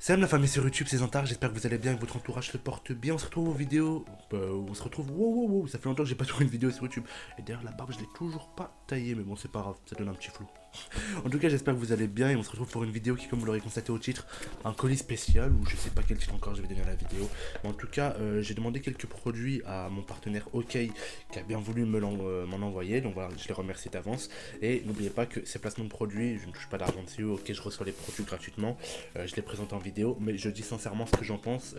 Salut la famille sur YouTube, c'est Zantar, j'espère que vous allez bien et que votre entourage se porte bien. On se retrouve aux vidéos, on se retrouve, wow, ça fait longtemps que j'ai pas tourné une vidéo sur YouTube. Et d'ailleurs la barbe je l'ai toujours pas taillée, mais bon c'est pas grave, ça donne un petit flou. En tout cas j'espère que vous allez bien et on se retrouve pour une vidéo qui, comme vous l'aurez constaté au titre, un colis spécial, ou je sais pas quel titre encore je vais donner à la vidéo. Mais en tout cas j'ai demandé quelques produits à mon partenaire OK qui a bien voulu m'en envoyer, donc voilà, je les remercie d'avance. Et n'oubliez pas que ces placements de produits, je ne touche pas d'argent dessus, OK je reçois les produits gratuitement, je les présente en vidéo, mais je dis sincèrement ce que j'en pense,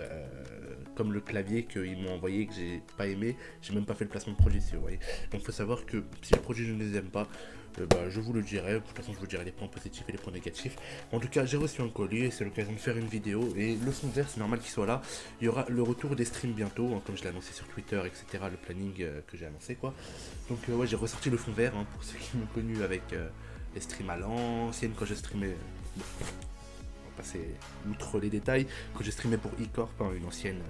comme le clavier qu'ils m'ont envoyé que j'ai pas aimé, j'ai même pas fait le placement de produit dessus, vous voyez. Donc faut savoir que si les produits je ne les aime pas, je vous le dirai, de toute façon je vous dirai les points positifs et les points négatifs. En tout cas j'ai reçu un colis et c'est l'occasion de faire une vidéo, et le fond vert c'est normal qu'il soit là. Il y aura le retour des streams bientôt, hein, comme je l'ai annoncé sur Twitter, etc., le planning que j'ai annoncé quoi. Donc ouais, j'ai ressorti le fond vert, hein, pour ceux qui m'ont connu avec les streams à l'ancienne quand je streamais. Bon, passer outre les détails, quand je streamais pour eCorp, hein, une ancienne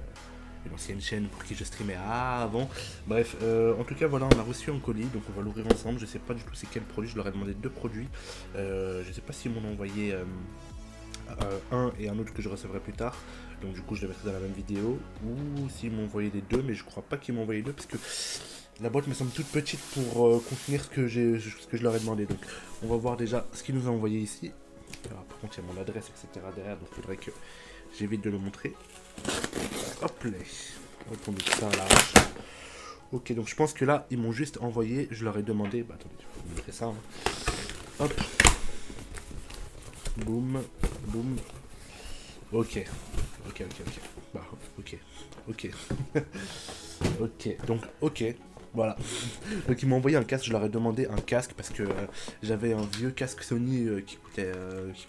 chaîne pour qui je streamais avant. Bref, en tout cas voilà, on a reçu un colis, donc on va l'ouvrir ensemble. Je sais pas du tout c'est quel produit, je leur ai demandé deux produits. Je sais pas s'ils m'en ont envoyé un et un autre que je recevrai plus tard, donc du coup je les mettrai dans la même vidéo, ou s'ils m'ont envoyé les deux, mais je crois pas qu'ils m'ont envoyé deux parce que la boîte me semble toute petite pour contenir ce que je leur ai demandé. Donc on va voir déjà ce qu'ils nous ont envoyé ici. Alors, par contre il y a mon adresse etc derrière, donc il faudrait que j'évite de le montrer. Hop là, on met ça à l'arrache. Ok, donc je pense que là ils m'ont juste envoyé, je leur ai demandé, bah attendez, je vais vous montrer ça, hein. Hop, boum, boum. Ok, bah ok. Donc ok, voilà. Donc ils m'ont envoyé un casque, je leur ai demandé un casque parce que j'avais un vieux casque Sony qui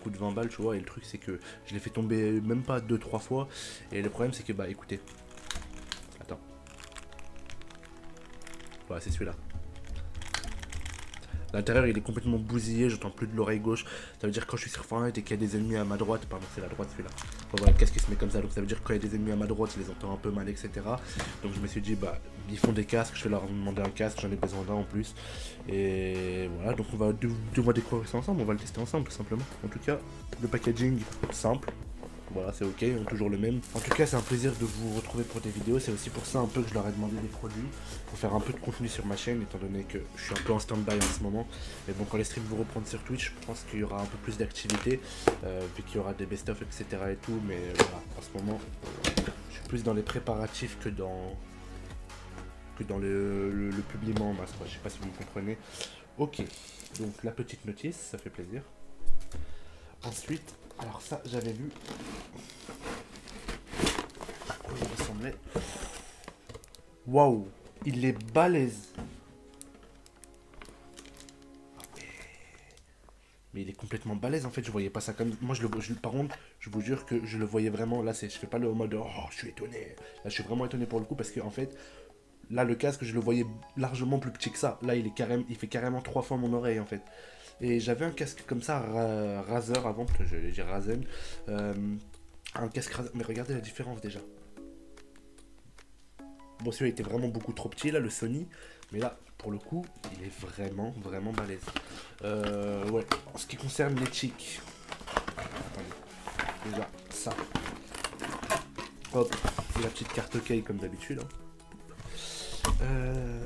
coûte 20 balles, tu vois, et le truc c'est que je l'ai fait tomber même pas 2-3 fois, et le problème c'est que, bah écoutez, attends, voilà c'est celui-là. L'intérieur il est complètement bousillé, j'entends plus de l'oreille gauche. Ça veut dire que quand je suis sur Fortnite et qu'il y a des ennemis à ma droite, pardon c'est la droite celui-là. Enfin, voilà, le casque il se met comme ça, donc ça veut dire que quand il y a des ennemis à ma droite, je les entends un peu mal, etc. Donc je me suis dit bah ils font des casques, je vais leur demander un casque, j'en ai besoin d'un en plus. Et voilà, donc on va devoir découvrir ça ensemble, on va le tester ensemble tout simplement. En tout cas, le packaging simple. Voilà, c'est ok, on toujours le même. En tout cas, c'est un plaisir de vous retrouver pour des vidéos. C'est aussi pour ça un peu que je leur ai demandé des produits, pour faire un peu de contenu sur ma chaîne, étant donné que je suis un peu en stand-by en ce moment. Mais bon, quand les streams vont reprendre sur Twitch, je pense qu'il y aura un peu plus d'activité, vu qu'il y aura des best-of, etc. et tout. Mais voilà, en ce moment, je suis plus dans les préparatifs que dans le publiement en masse, quoi. Je sais pas si vous me comprenez. Ok, donc la petite notice, ça fait plaisir. Ensuite, alors ça, j'avais vu à quoi il ressemblait. Waouh, il est balèze. Mais il est complètement balèze en fait, je voyais pas ça comme. Moi, par contre, je vous jure que je le voyais vraiment. Là, je fais pas le mode oh, je suis étonné. Là, je suis vraiment étonné pour le coup parce que en fait, là, le casque, je le voyais largement plus petit que ça. Là, il fait carrément 3 fois mon oreille en fait. Et j'avais un casque comme ça, Razer avant, parce que je vais dire Razen. Un casque Razer, mais regardez la différence déjà. Bon, celui-là était vraiment beaucoup trop petit, là, le Sony. Mais là, pour le coup, il est vraiment, vraiment balèze. Ouais, en ce qui concerne l'éthique. Attendez. Déjà, ça. Hop, et la petite carte OK comme d'habitude.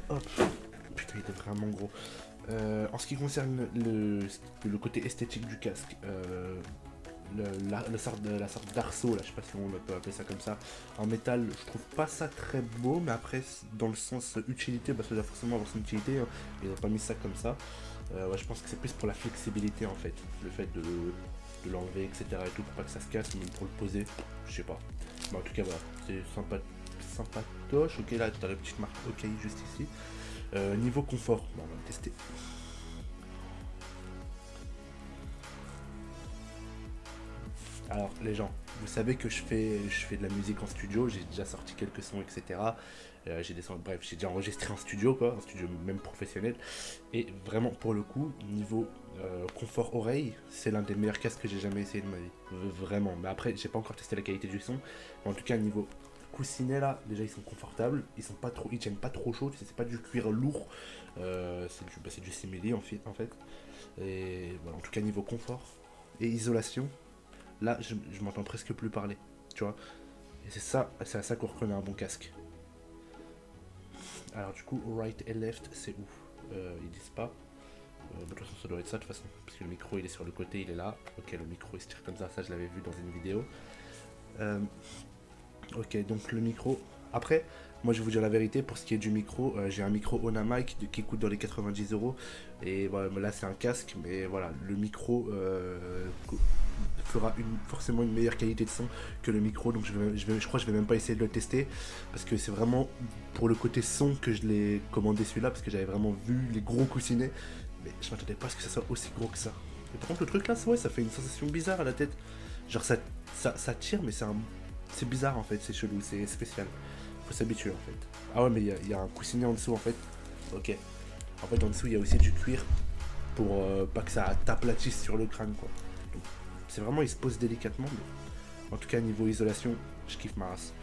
Hop. Putain, il est vraiment gros. En ce qui concerne le côté esthétique du casque, la sorte d'arceau, là, je sais pas si on peut appeler ça comme ça, en métal, je trouve pas ça très beau, mais après, dans le sens utilité, parce que ça doit forcément avoir son utilité, hein, ils ont pas mis ça comme ça. Ouais, je pense que c'est plus pour la flexibilité en fait, le fait de l'enlever, etc. et tout, pour pas que ça se casse, mais pour le poser, je sais pas. Mais en tout cas, voilà, c'est sympatoche. Ok, là, t'as la petite marque OK juste ici. Niveau confort, bon, on va le tester. Alors les gens, vous savez que je fais de la musique en studio, j'ai déjà sorti quelques sons, etc. Bref, j'ai déjà enregistré en studio, quoi, en studio même professionnel. Et vraiment, pour le coup, niveau confort oreille, c'est l'un des meilleurs casques que j'ai jamais essayé de ma vie. Vraiment. Mais après, j'ai pas encore testé la qualité du son. Mais en tout cas, niveau coussinet là, déjà ils sont confortables, ils tiennent pas trop chaud, c'est pas du cuir lourd, c'est du simili en fait. Et voilà, en tout cas niveau confort et isolation. Là, je m'entends presque plus parler, tu vois. Et c'est à ça qu'on reconnaît un bon casque. Alors du coup, right et left, c'est où? Ils disent pas. De toute façon, ça doit être ça de toute façon, parce que le micro il est sur le côté, il est là. Ok, le micro il se tire comme ça je l'avais vu dans une vidéo. Ok, donc le micro. Après, moi je vais vous dire la vérité, pour ce qui est du micro, j'ai un micro Onamic qui coûte dans les 90 €. Et voilà, là c'est un casque, mais voilà, le micro fera forcément une meilleure qualité de son que le micro. Donc je crois que je vais même pas essayer de le tester, parce que c'est vraiment pour le côté son que je l'ai commandé celui-là, parce que j'avais vraiment vu les gros coussinets. Mais je m'attendais pas à ce que ça soit aussi gros que ça. Et par contre le truc là, ouais, ça fait une sensation bizarre à la tête. Genre ça tire, mais c'est bizarre en fait, c'est chelou, c'est spécial. Faut s'habituer en fait. Ah ouais, mais il y a un coussinet en dessous en fait. Ok. En fait en dessous il y a aussi du cuir pour pas que ça t'aplatisse sur le crâne quoi. C'est vraiment, il se pose délicatement, mais en tout cas niveau isolation, je kiffe ma race.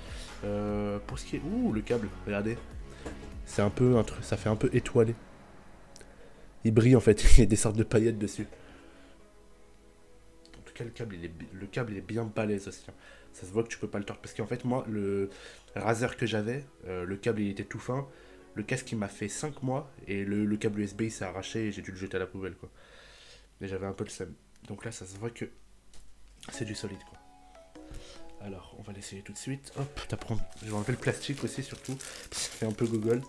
Pour ce qui est... Ouh, le câble, regardez. C'est un peu, ça fait un peu étoilé. Il brille en fait, il y a des sortes de paillettes dessus. En tout cas, le câble il est bien balèze aussi. Hein. Ça se voit que tu peux pas le tordre. Parce qu'en fait, moi, le Razer que j'avais, le câble il était tout fin. Le casque il m'a fait 5 mois et le câble USB il s'est arraché et j'ai dû le jeter à la poubelle quoi. Mais j'avais un peu le seum. Donc là, ça se voit que c'est du solide quoi. Alors, on va l'essayer tout de suite. Hop, je vais enlever le plastique aussi surtout. Ça fait un peu gogol.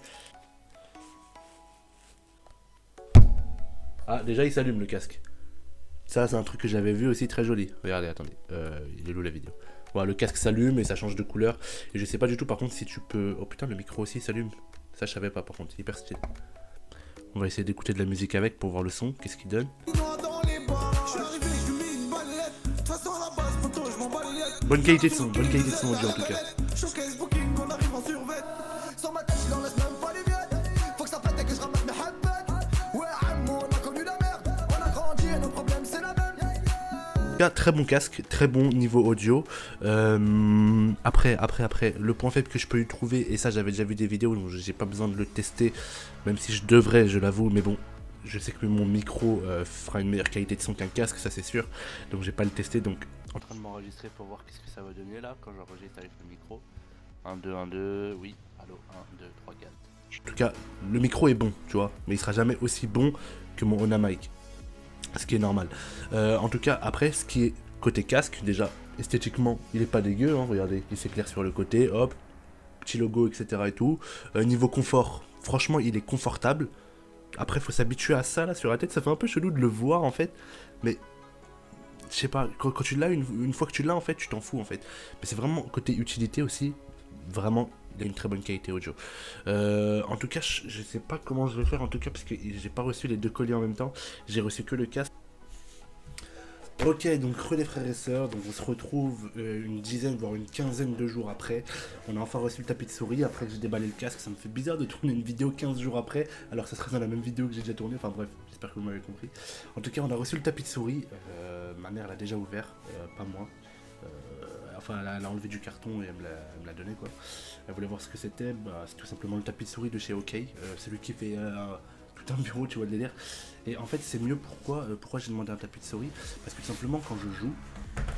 Ah, déjà il s'allume le casque. Ça, c'est un truc que j'avais vu aussi très joli. Regardez, attendez. Il est où la vidéo? Voilà, le casque s'allume et ça change de couleur. Et je sais pas du tout par contre si tu peux... Oh putain, le micro aussi s'allume. Ça, je savais pas par contre. Hyper stylé. On va essayer d'écouter de la musique avec pour voir le son. Qu'est-ce qu'il donne? Bonne qualité de son audio en tout cas. Très bon casque, très bon niveau audio. Après, le point faible que je peux y trouver, et ça j'avais déjà vu des vidéos, donc j'ai pas besoin de le tester, même si je devrais, je l'avoue, mais bon, je sais que mon micro fera une meilleure qualité de son qu'un casque, ça c'est sûr, donc j'ai pas le testé, donc en train de m'enregistrer pour voir qu'est-ce que ça va donner là, quand j'enregistre avec le micro. 1, 2, 1, 2, oui, allô, 1, 2, 3, 4. En tout cas, le micro est bon, tu vois, mais il sera jamais aussi bon que mon Onamic. Ce qui est normal. En tout cas, après, ce qui est côté casque, déjà, esthétiquement, il est pas dégueu, hein, regardez, il s'éclaire sur le côté, hop, petit logo, etc. et tout. Niveau confort, franchement, il est confortable. Après, faut s'habituer à ça, là, sur la tête, ça fait un peu chelou de le voir, en fait, mais... Je sais pas, quand tu l'as, une fois que tu l'as, en fait, tu t'en fous, en fait. Mais c'est vraiment, côté utilité aussi, vraiment, il a une très bonne qualité audio. En tout cas, je sais pas comment je vais faire, en tout cas, parce que j'ai pas reçu les deux colis en même temps. J'ai reçu que le casque. Ok, donc les frères et sœurs, donc on se retrouve une dizaine, voire une quinzaine de jours après. On a enfin reçu le tapis de souris, après que j'ai déballé le casque. Ça me fait bizarre de tourner une vidéo 15 jours après, alors que ça serait dans la même vidéo que j'ai déjà tournée. Enfin bref, j'espère que vous m'avez compris. En tout cas, on a reçu le tapis de souris. Ma mère l'a déjà ouvert, pas moi. Enfin, elle a enlevé du carton et elle me l'a donné quoi. Elle voulait voir ce que c'était. Bah, c'est tout simplement le tapis de souris de chez OK. Celui qui fait tout un bureau, tu vois le délire. Et en fait, c'est mieux. Pourquoi j'ai demandé un tapis de souris? Parce que tout simplement, quand je joue,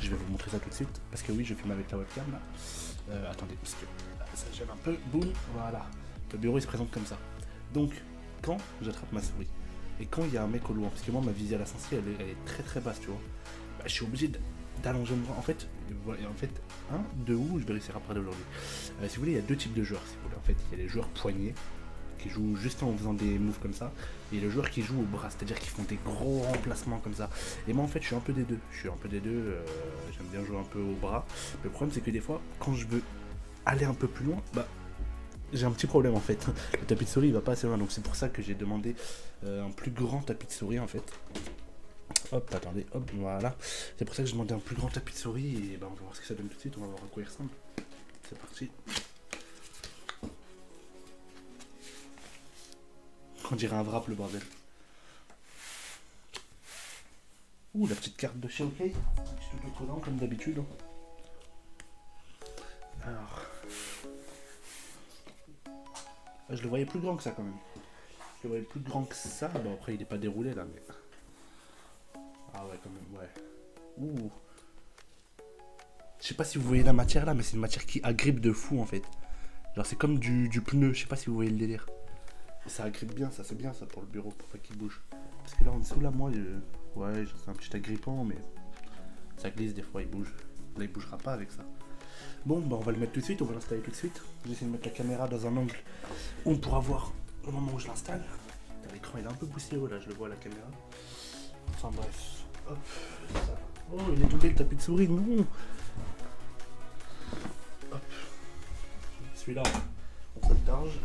je vais vous montrer ça tout de suite. Parce que oui, je filme avec la webcam là. Attendez, parce que ça gêne un peu. Boum, voilà. Le bureau il se présente comme ça. Donc, quand j'attrape ma souris et quand il y a un mec au loin, parce que moi, ma visée à la sensible, elle est très très basse, tu vois. Bah, je suis obligé d'allonger mon bras. En fait, de où je vais réussir à parler aujourd'hui. Si vous voulez, il y a deux types de joueurs. Si vous voulez. En fait, il y a les joueurs poignets qui jouent juste en faisant des moves comme ça, et les joueurs qui jouent au bras, c'est-à-dire qui font des gros remplacements comme ça. Et moi, en fait, je suis un peu des deux. J'aime bien jouer un peu au bras. Mais le problème, c'est que des fois, quand je veux aller un peu plus loin, bah j'ai un petit problème en fait. Le tapis de souris il va pas assez loin, donc c'est pour ça que j'ai demandé un plus grand tapis de souris en fait. Hop, attendez, hop, voilà. C'est pour ça que j'ai demandé un plus grand tapis de souris et ben on va voir ce que ça donne tout de suite, on va voir à quoi il ressemble. C'est parti. On dirait un wrap le bordel. Ouh, la petite carte de chez OK. Petit autocollant comme d'habitude. Alors. Je le voyais plus grand que ça quand même. Je le voyais plus grand que ça. Bon après il est pas déroulé là mais. Ah ouais quand même, ouais. Ouh. Je sais pas si vous voyez la matière là, mais c'est une matière qui agrippe de fou en fait. Genre c'est comme du pneu, je sais pas si vous voyez le délire. Et ça agrippe bien, ça c'est bien ça pour le bureau, pour pas qu'il bouge. Parce que là en dessous là, moi, ouais, c'est un petit agrippant, mais ça glisse des fois, il bouge. Là il bougera pas avec ça. Bon, bah on va le mettre tout de suite, on va l'installer tout de suite. J'essaie de mettre la caméra dans un angle où on pourra voir au moment où je l'installe. L'écran il est un peu poussiéreux là, je le vois à la caméra. Enfin bref, hop, ça. Oh, il est tombé le tapis de souris, non. Hop. Celui-là, on peut le charge.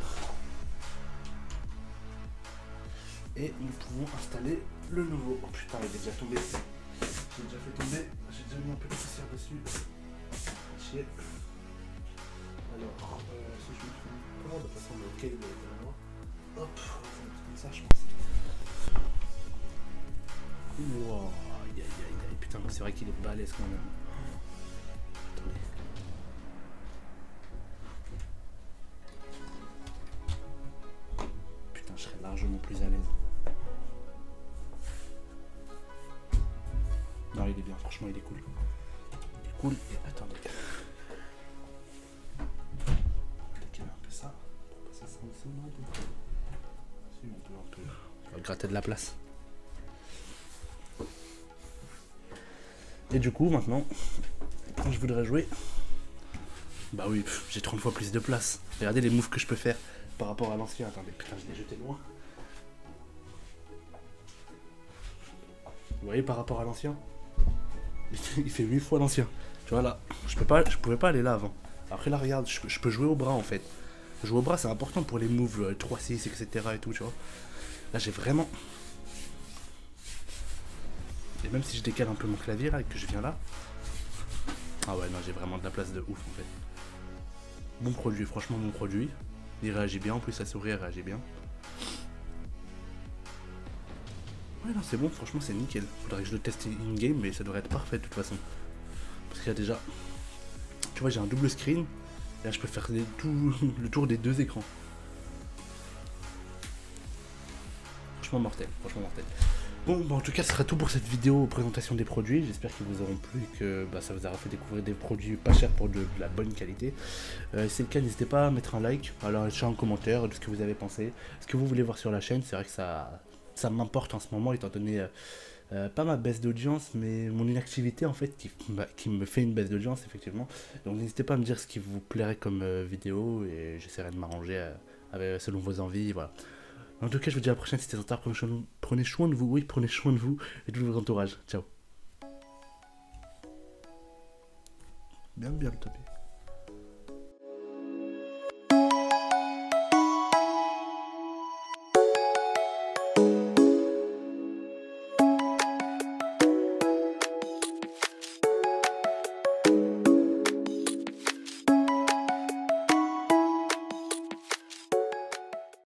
Et nous pouvons installer le nouveau. Oh putain, il est déjà tombé. J'ai déjà fait tomber, j'ai déjà mis un peu de poussière dessus. Chier. Alors, si je me trompe pas, de toute façon, on est ok, hop, on va faire comme ça, je pense. Wow, aïe aïe aïe, putain, c'est vrai qu'il est balèze quand même. Attendez. Putain, je serais largement plus à l'aise. Non, il est bien, franchement, il est cool. Il est cool, et attendez. Décaler un peu ça, pour passer ça en dessous, non? Si, on peut. On va gratter de la place. Et du coup, maintenant, quand je voudrais jouer, bah oui, j'ai 30 fois plus de place. Regardez les moves que je peux faire par rapport à l'ancien. Attendez, putain, je l'ai jeté loin. Vous voyez par rapport à l'ancien, il fait 8 fois l'ancien. Tu vois là, je pouvais pas aller là avant. Après là, regarde, je peux jouer au bras en fait. Jouer au bras, c'est important pour les moves 3-6, etc. et tout, tu vois. Là, j'ai vraiment... Et même si je décale un peu mon clavier là et que je viens là. Ah ouais, non, j'ai vraiment de la place de ouf en fait. Bon produit, franchement bon produit. Il réagit bien, en plus sa souris elle réagit bien. Ouais, non, c'est bon, franchement c'est nickel. Faudrait que je le teste in-game, mais ça devrait être parfait de toute façon. Parce qu'il y a déjà... Tu vois, j'ai un double screen. Et là je peux faire le tour des deux écrans. Franchement mortel, franchement mortel. Bon, bah en tout cas, ce sera tout pour cette vidéo présentation des produits. J'espère qu'ils vous auront plu et que ça vous aura fait découvrir des produits pas chers pour de la bonne qualité. Si c'est le cas, n'hésitez pas à mettre un like, à lâcher un commentaire de ce que vous avez pensé, ce que vous voulez voir sur la chaîne. C'est vrai que ça m'importe en ce moment, étant donné pas ma baisse d'audience, mais mon inactivité en fait qui me fait une baisse d'audience, effectivement. Donc n'hésitez pas à me dire ce qui vous plairait comme vidéo et j'essaierai de m'arranger selon vos envies. Voilà. En tout cas, je vous dis à la prochaine, c'était Zantar, prenez soin de vous, oui, prenez soin de vous et de votre entourage. Ciao. Bien le topic.